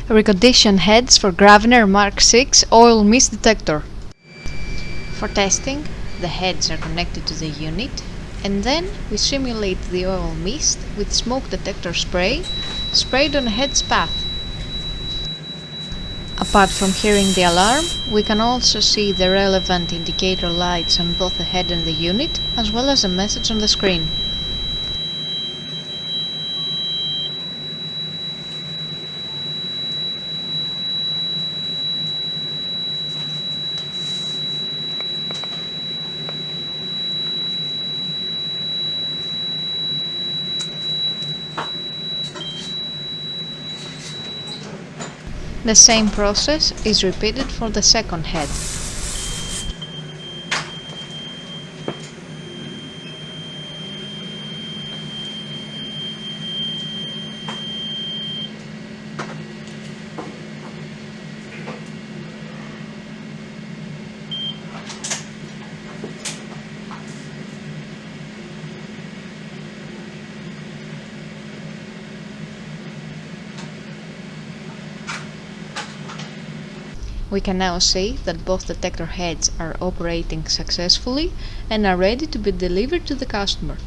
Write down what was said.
Reconditioned heads for Gravner Mark 6 oil mist detector. For testing, the heads are connected to the unit, and then we simulate the oil mist with smoke detector spray sprayed on the head's path. Apart from hearing the alarm, we can also see the relevant indicator lights on both the head and the unit, as well as a message on the screen. The same process is repeated for the second head. We can now see that both detector heads are operating successfully and are ready to be delivered to the customer.